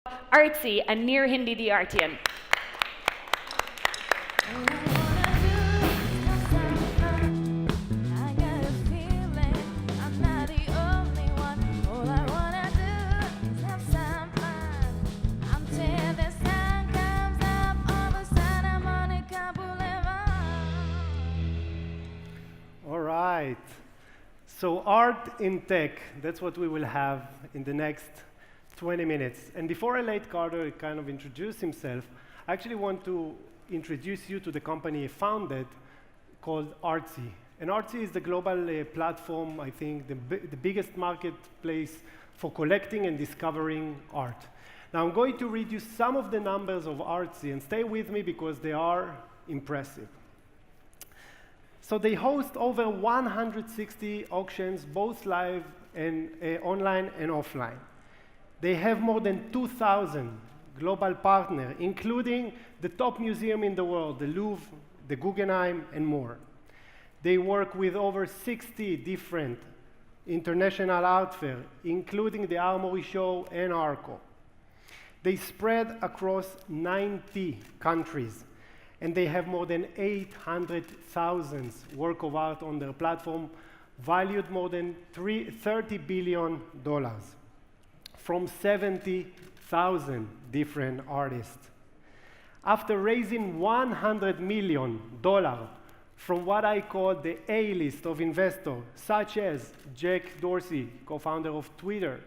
artsy and near Hindi the Artian. All right. So art in tech, that's what we will have in the next 20 minutes. And before I let Carter kind of introduce himself, I actually want to introduce you to the company he founded called Artsy. And Artsy is the global platform, I think, the biggest marketplace for collecting and discovering art. Now I'm going to read you some of the numbers of Artsy, and stay with me because they are impressive. So they host over 160 auctions, both live and online and offline. They have more than 2,000 global partners, including the top museum in the world, the Louvre, the Guggenheim, and more. They work with over 60 different international art fairs, including the Armory Show and Artcom. They spread across 90 countries, and they have more than 800,000 work of art on their platform, valued more than $30 billion from 70,000 different artists. After raising $100 million from what I call the A-list of investors, such as Jack Dorsey, co-founder of Twitter,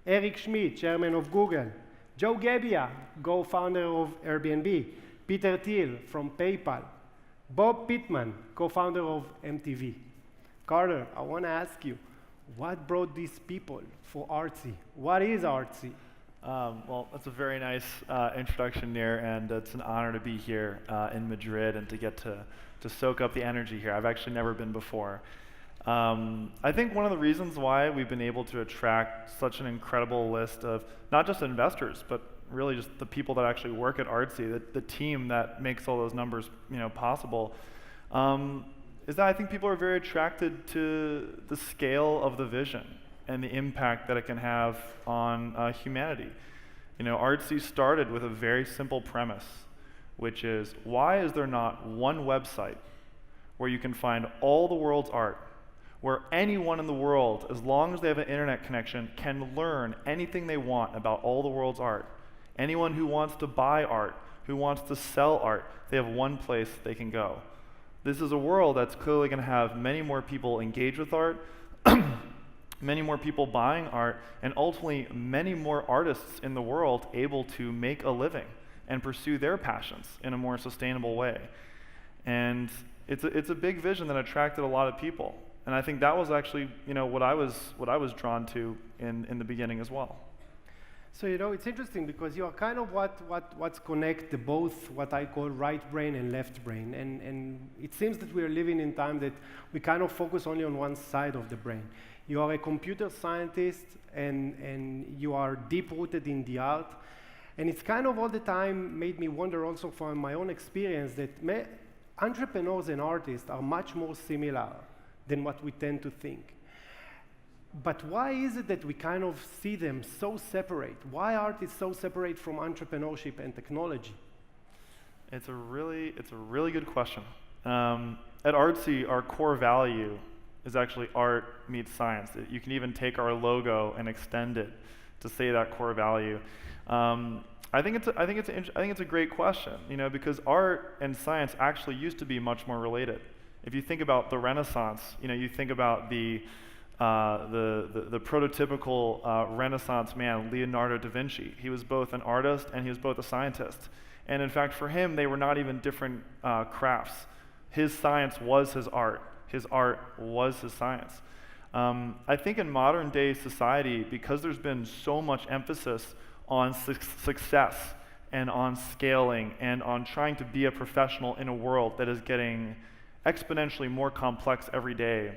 Eric Schmidt, chairman of Google, Joe Gebbia, co-founder of Airbnb, Peter Thiel from PayPal, Bob Pittman, co-founder of MTV. Carter, I want to ask you, what brought these people for Artsy? What is Artsy? Well, that's a very nice introduction, Nir, and it's an honor to be here in Madrid and to get to soak up the energy here. I've actually never been before. I think one of the reasons why we've been able to attract such an incredible list of not just investors, but really just the people that actually work at Artsy, the team that makes all those numbers possible, is that I think people are very attracted to the scale of the vision and the impact that it can have on humanity. Artsy started with a very simple premise, which is, why is there not one website where you can find all the world's art, where anyone in the world, as long as they have an internet connection, can learn anything they want about all the world's art? Anyone who wants to buy art, who wants to sell art, they have one place they can go. This is a world that's clearly going to have many more people engage with art, many more people buying art, and ultimately many more artists in the world able to make a living and pursue their passions in a more sustainable way. And it's a big vision that attracted a lot of people. And I think that was actually what I was drawn to in the beginning as well. So it's interesting because you are kind of what's connect the both what I call right brain and left brain, and it seems that we are living in time that we kind of focus only on one side of the brain. You are a computer scientist and you are deep rooted in the art, and it's kind of all the time made me wonder also from my own experience that entrepreneurs and artists are much more similar than what we tend to think. But why is it that we kind of see them so separate? Why art is so separate from entrepreneurship and technology? It's a really good question. At Artsy, our core value is actually art meets science. You can even take our logo and extend it to say that core value. I think it's a great question, because art and science actually used to be much more related. If you think about the Renaissance, you think about the prototypical Renaissance man, Leonardo da Vinci. He was both an artist and he was both a scientist. And in fact, for him, they were not even different crafts. His science was his art. His art was his science. I think in modern day society, because there's been so much emphasis on success and on scaling and on trying to be a professional in a world that is getting exponentially more complex every day,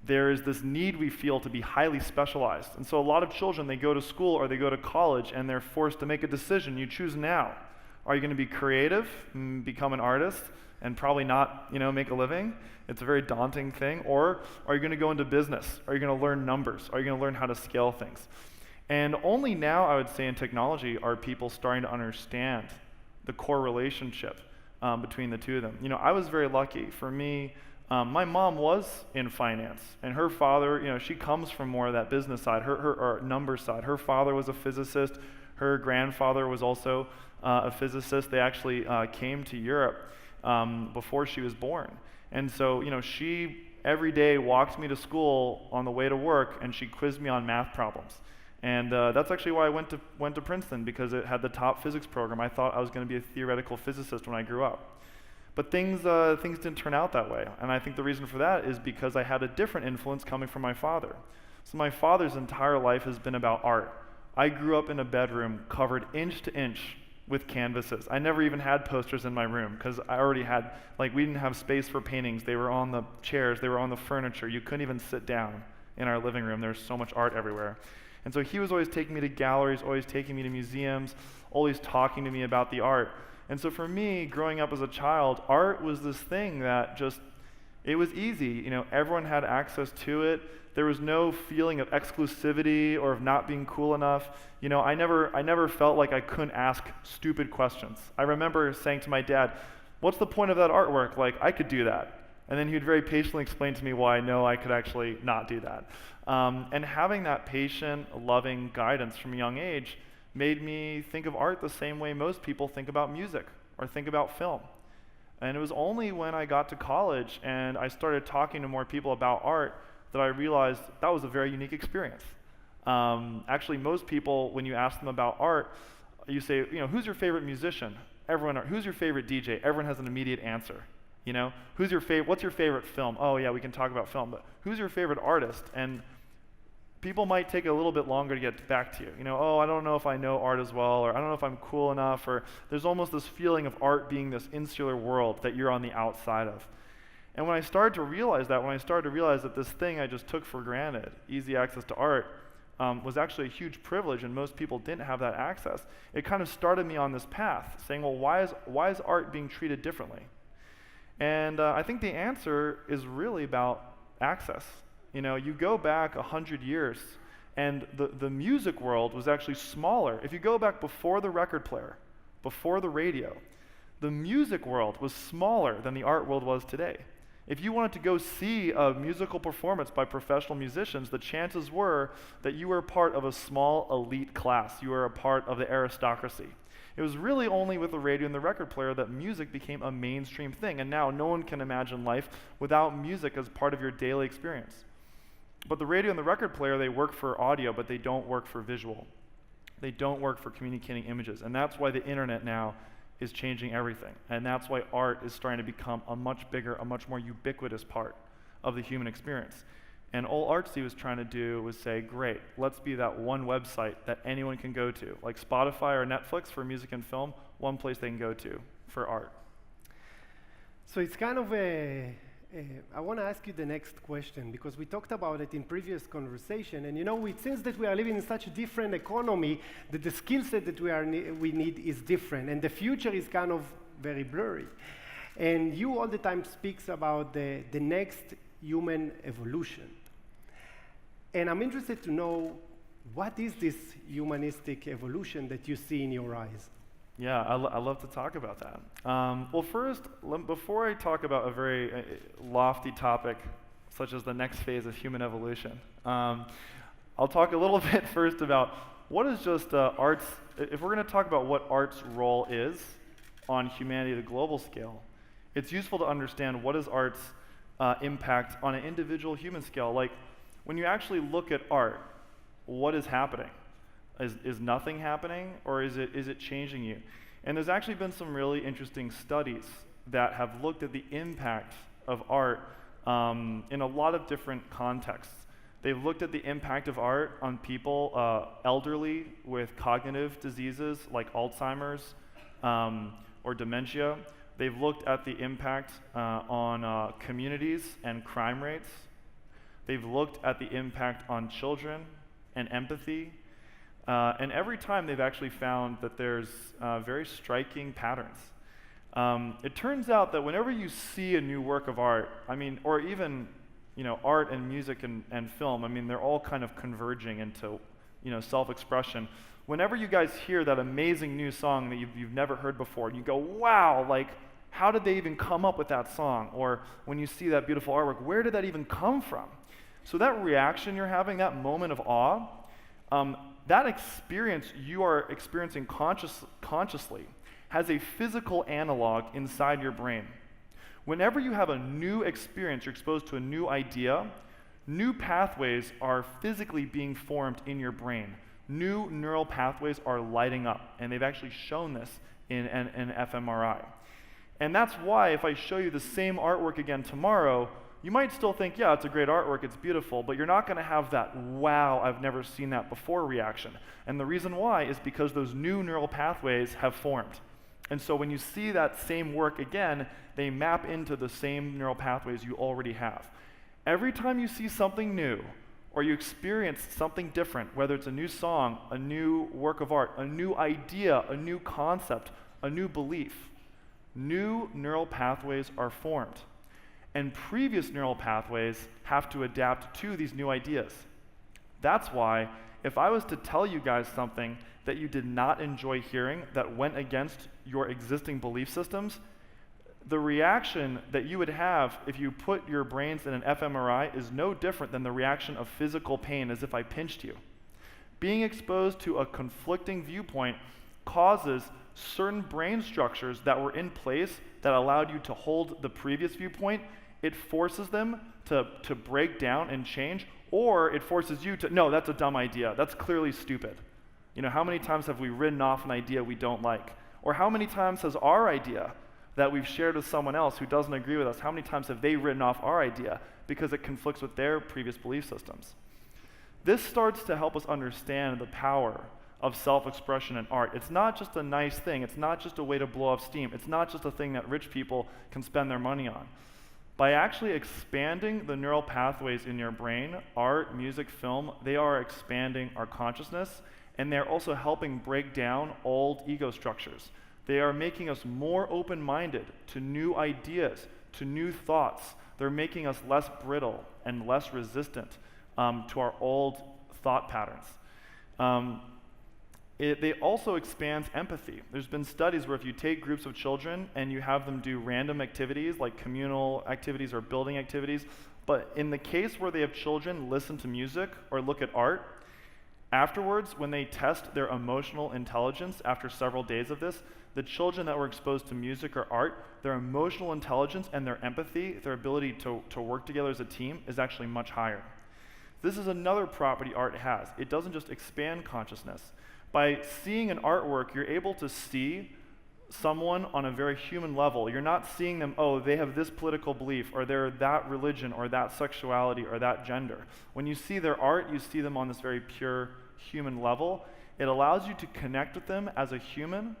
there is this need we feel to be highly specialized. And so a lot of children, they go to school or they go to college and they're forced to make a decision. You choose now. Are you going to be creative, become an artist, and probably not, make a living? It's a very daunting thing. Or are you going to go into business? Are you going to learn numbers? Are you going to learn how to scale things? And only now, I would say, in technology are people starting to understand the core relationship between the two of them. You know, I was very lucky. For me, my mom was in finance, and her father, you know, she comes from more of that business side, her numbers side. Her father was a physicist. Her grandfather was also a physicist. They actually came to Europe before she was born. And so, you know, she every day walked me to school on the way to work, and she quizzed me on math problems. And that's actually why I went to Princeton, because it had the top physics program. I thought I was going to be a theoretical physicist when I grew up. But things didn't turn out that way. And I think the reason for that is because I had a different influence coming from my father. So my father's entire life has been about art. I grew up in a bedroom covered inch to inch with canvases. I never even had posters in my room because I already had, like, we didn't have space for paintings. They were on the chairs, they were on the furniture. You couldn't even sit down in our living room. There was so much art everywhere. And so he was always taking me to galleries, always taking me to museums, always talking to me about the art. And so for me, growing up as a child, art was this thing that just, it was easy. You know, everyone had access to it. There was no feeling of exclusivity or of not being cool enough. You know, I never felt like I couldn't ask stupid questions. I remember saying to my dad, "What's the point of that artwork? Like, I could do that." And then he would very patiently explain to me why I know I could actually not do that. And having that patient, loving guidance from a young age made me think of art the same way most people think about music or think about film. And it was only when I got to college and I started talking to more people about art that I realized that was a very unique experience. Actually, most people, when you ask them about art, you say, you know, who's your favorite musician? Everyone, who's your favorite DJ? Everyone has an immediate answer. You know, what's your favorite film? Oh yeah, we can talk about film, but who's your favorite artist? And people might take a little bit longer to get back to you. You know, oh, I don't know if I know art as well, or I don't know if I'm cool enough, or there's almost this feeling of art being this insular world that you're on the outside of. And when I started to realize that this thing I just took for granted, easy access to art, was actually a huge privilege, and most people didn't have that access, it kind of started me on this path, saying, well, why is art being treated differently? And I think the answer is really about access. You know, you go back 100 years, and the music world was actually smaller. If you go back before the record player, before the radio, the music world was smaller than the art world was today. If you wanted to go see a musical performance by professional musicians, the chances were that you were part of a small elite class. You were a part of the aristocracy. It was really only with the radio and the record player that music became a mainstream thing, and now no one can imagine life without music as part of your daily experience. But the radio and the record player, they work for audio, but they don't work for visual. They don't work for communicating images, and that's why the internet now is changing everything, and that's why art is starting to become a much bigger, a much more ubiquitous part of the human experience. And all Artsy was trying to do was say, great, let's be that one website that anyone can go to, like Spotify or Netflix for music and film, one place they can go to for art. So it's kind of I want to ask you the next question, because we talked about it in previous conversation, and you know, it seems that we are living in such a different economy that the skill set that we need is different, and the future is kind of very blurry. And you all the time speaks about the next human evolution. And I'm interested to know, what is this humanistic evolution that you see in your eyes? Yeah, I love to talk about that. Well, first, before I talk about a very lofty topic, such as the next phase of human evolution, I'll talk a little bit first about what is just art's, if we're going to talk about what art's role is on humanity at a global scale, it's useful to understand what is art's impact on an individual human scale. Like, when you actually look at art, what is happening? Is nothing happening, or is it changing you? And there's actually been some really interesting studies that have looked at the impact of art in a lot of different contexts. They've looked at the impact of art on people, elderly with cognitive diseases like Alzheimer's or dementia. They've looked at the impact on communities and crime rates. They've looked at the impact on children and empathy. And every time they've actually found that there's very striking patterns. It turns out that whenever you see a new work of art, I mean, or even, you know, art and music and film, I mean, they're all kind of converging into self-expression. Whenever you guys hear that amazing new song that you've never heard before, and you go, wow, like, how did they even come up with that song? Or when you see that beautiful artwork, where did that even come from? So that reaction you're having, that moment of awe, that experience you are experiencing consciously has a physical analog inside your brain. Whenever you have a new experience, you're exposed to a new idea, new pathways are physically being formed in your brain. New neural pathways are lighting up, and they've actually shown this in an fMRI. And that's why if I show you the same artwork again tomorrow, you might still think, yeah, it's a great artwork, it's beautiful, but you're not going to have that, wow, I've never seen that before reaction. And the reason why is because those new neural pathways have formed. And so when you see that same work again, they map into the same neural pathways you already have. Every time you see something new, or you experience something different, whether it's a new song, a new work of art, a new idea, a new concept, a new belief, new neural pathways are formed. And previous neural pathways have to adapt to these new ideas. That's why, if I was to tell you guys something that you did not enjoy hearing, that went against your existing belief systems, the reaction that you would have if you put your brains in an fMRI is no different than the reaction of physical pain as if I pinched you. Being exposed to a conflicting viewpoint causes certain brain structures that were in place that allowed you to hold the previous viewpoint, it forces them to break down and change, or it forces you to, no, that's a dumb idea, that's clearly stupid. How many times have we written off an idea we don't like? Or how many times has our idea that we've shared with someone else who doesn't agree with us, how many times have they written off our idea because it conflicts with their previous belief systems? This starts to help us understand the power of self-expression in art. It's not just a nice thing. It's not just a way to blow off steam. It's not just a thing that rich people can spend their money on. By actually expanding the neural pathways in your brain, art, music, film, they are expanding our consciousness, and they're also helping break down old ego structures. They are making us more open-minded to new ideas, to new thoughts. They're making us less brittle and less resistant to our old thought patterns. They also expand empathy. There's been studies where if you take groups of children and you have them do random activities like communal activities or building activities, but in the case where they have children listen to music or look at art, afterwards when they test their emotional intelligence after several days of this, the children that were exposed to music or art, their emotional intelligence and their empathy, their ability to work together as a team is actually much higher. This is another property art has. It doesn't just expand consciousness. By seeing an artwork, you're able to see someone on a very human level. You're not seeing them, oh, they have this political belief, or they're that religion, or that sexuality, or that gender. When you see their art, you see them on this very pure human level. It allows you to connect with them as a human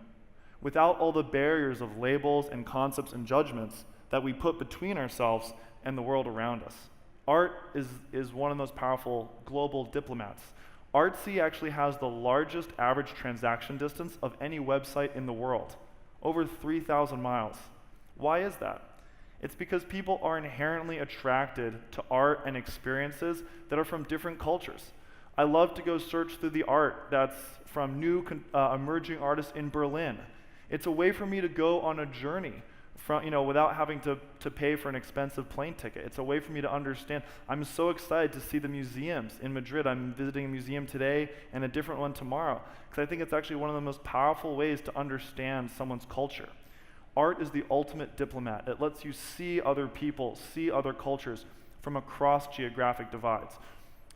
without all the barriers of labels and concepts and judgments that we put between ourselves and the world around us. Art is one of the most powerful global diplomats. Artsy actually has the largest average transaction distance of any website in the world, over 3,000 miles. Why is that? It's because people are inherently attracted to art and experiences that are from different cultures. I love to go search through the art that's from new emerging artists in Berlin. It's a way for me to go on a journey without having to pay for an expensive plane ticket. It's a way for me to understand. I'm so excited to see the museums in Madrid. I'm visiting a museum today and a different one tomorrow, because I think it's actually one of the most powerful ways to understand someone's culture. Art is the ultimate diplomat. It lets you see other people, see other cultures from across geographic divides.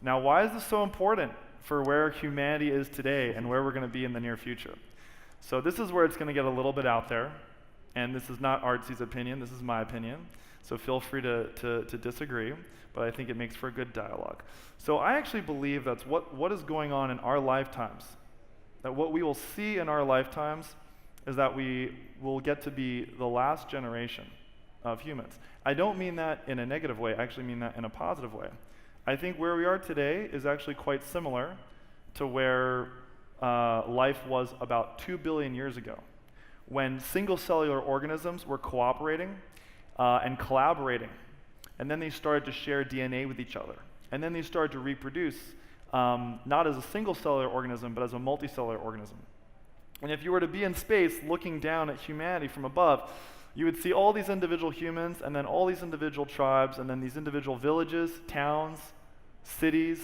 Now, why is this so important for where humanity is today and where we're going to be in the near future? So this is where it's going to get a little bit out there. And this is not Artsy's opinion, this is my opinion. So feel free to disagree, but I think it makes for a good dialogue. So I actually believe that's what is going on in our lifetimes. That what we will see in our lifetimes is that we will get to be the last generation of humans. I don't mean that in a negative way, I actually mean that in a positive way. I think where we are today is actually quite similar to where life was about 2 billion years ago, when single-cellular organisms were cooperating and collaborating, and then they started to share DNA with each other, and then they started to reproduce not as a single cellular organism, but as a multicellular organism. And if you were to be in space looking down at humanity from above, you would see all these individual humans, and then all these individual tribes, and then these individual villages, towns, cities,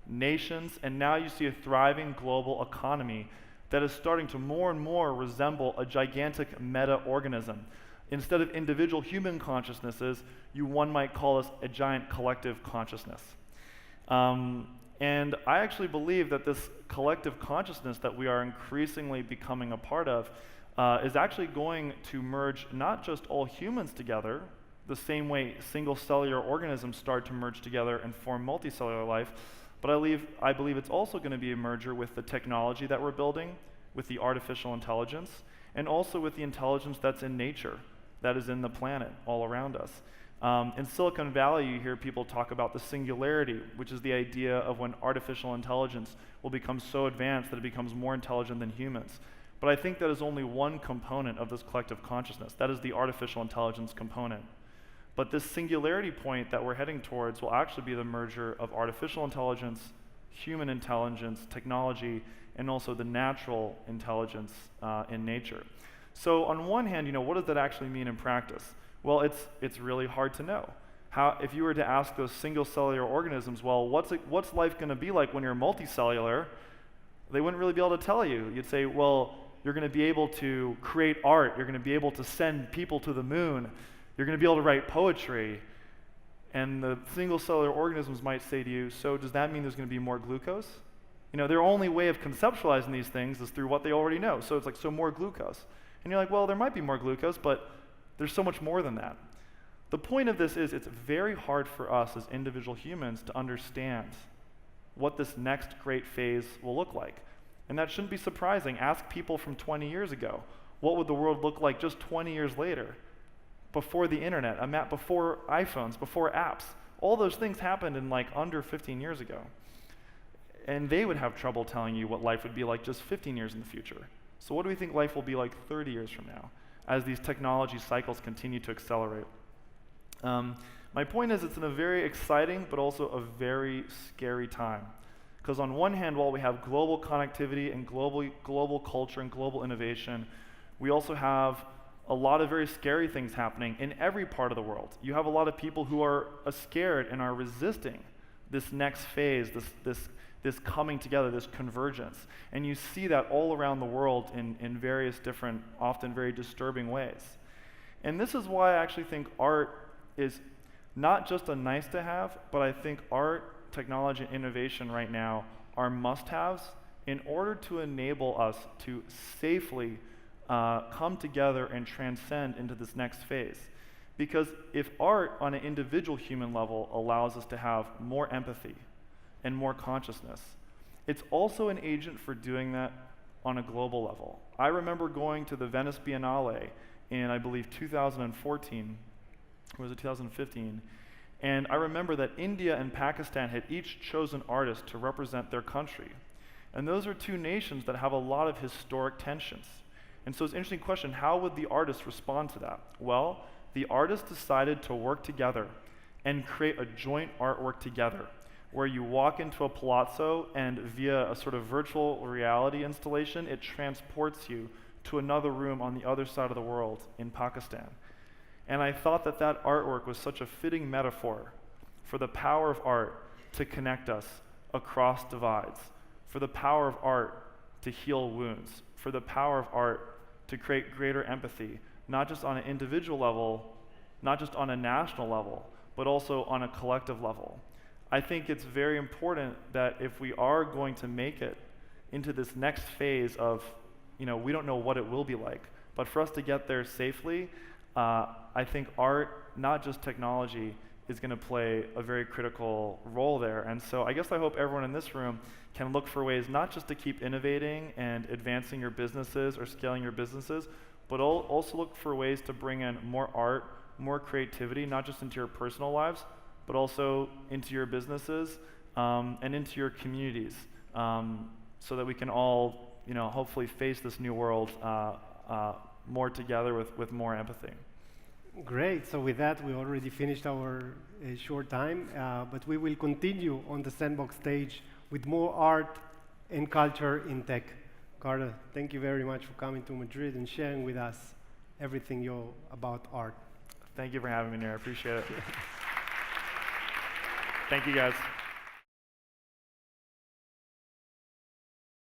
nations, and now you see a thriving global economy that is starting to more and more resemble a gigantic meta-organism. Instead of individual human consciousnesses, one might call this a giant collective consciousness. And I actually believe that this collective consciousness that we are increasingly becoming a part of is actually going to merge not just all humans together, the same way single cellular organisms start to merge together and form multicellular life, but I believe it's also going to be a merger with the technology that we're building, with the artificial intelligence, and also with the intelligence that's in nature, that is in the planet all around us. In Silicon Valley, you hear people talk about the singularity, which is the idea of when artificial intelligence will become so advanced that it becomes more intelligent than humans. But I think that is only one component of this collective consciousness. That is the artificial intelligence component. But this singularity point that we're heading towards will actually be the merger of artificial intelligence, human intelligence, technology, and also the natural intelligence in nature. So on one hand, what does that actually mean in practice? Well, it's really hard to know. If you were to ask those single cellular organisms, well, what's life going to be like when you're multicellular? They wouldn't really be able to tell you. You'd say, well, you're going to be able to create art. You're going to be able to send people to the moon. You're going to be able to write poetry. And the single cellular organisms might say to you, so does that mean there's going to be more glucose? Their only way of conceptualizing these things is through what they already know. So it's like, so more glucose. And you're like, well, there might be more glucose, but there's so much more than that. The point of this is it's very hard for us as individual humans to understand what this next great phase will look like. And that shouldn't be surprising. Ask people from 20 years ago. What would the world look like just 20 years later? Before the internet, before iPhones, before apps. All those things happened in under 15 years ago. And they would have trouble telling you what life would be like just 15 years in the future. So what do we think life will be like 30 years from now, as these technology cycles continue to accelerate? My point is, it's in a very exciting, but also a very scary time. Because on one hand, while we have global connectivity and global culture and global innovation, we also have a lot of very scary things happening in every part of the world. You have a lot of people who are scared and are resisting this next phase, this coming together, this convergence. And you see that all around the world in various different, often very disturbing ways. And this is why I actually think art is not just a nice to have, but I think art, technology, and innovation right now are must-haves in order to enable us to safely come together and transcend into this next phase. Because if art on an individual human level allows us to have more empathy and more consciousness, it's also an agent for doing that on a global level. I remember going to the Venice Biennale in, I believe, 2014, or was it 2015? And I remember that India and Pakistan had each chosen artists to represent their country. And those are two nations that have a lot of historic tensions. And so it's an interesting question, how would the artists respond to that? Well, the artists decided to work together and create a joint artwork together, where you walk into a palazzo and via a sort of virtual reality installation, it transports you to another room on the other side of the world in Pakistan. And I thought that that artwork was such a fitting metaphor for the power of art to connect us across divides, for the power of art to heal wounds, for the power of art to create greater empathy, not just on an individual level, not just on a national level, but also on a collective level. I think it's very important that if we are going to make it into this next phase of, we don't know what it will be like, but for us to get there safely, I think art, not just technology, is going to play a very critical role there. And so I guess I hope everyone in this room can look for ways not just to keep innovating and advancing your businesses or scaling your businesses, but also look for ways to bring in more art, more creativity, not just into your personal lives, but also into your businesses and into your communities, so that we can all, hopefully face this new world more together with more empathy. Great. So with that, we already finished our short time, but we will continue on the Sandbox stage with more art and culture in tech. Carter, thank you very much for coming to Madrid and sharing with us everything about art. Thank you for having me here. I appreciate it. Thank you, guys.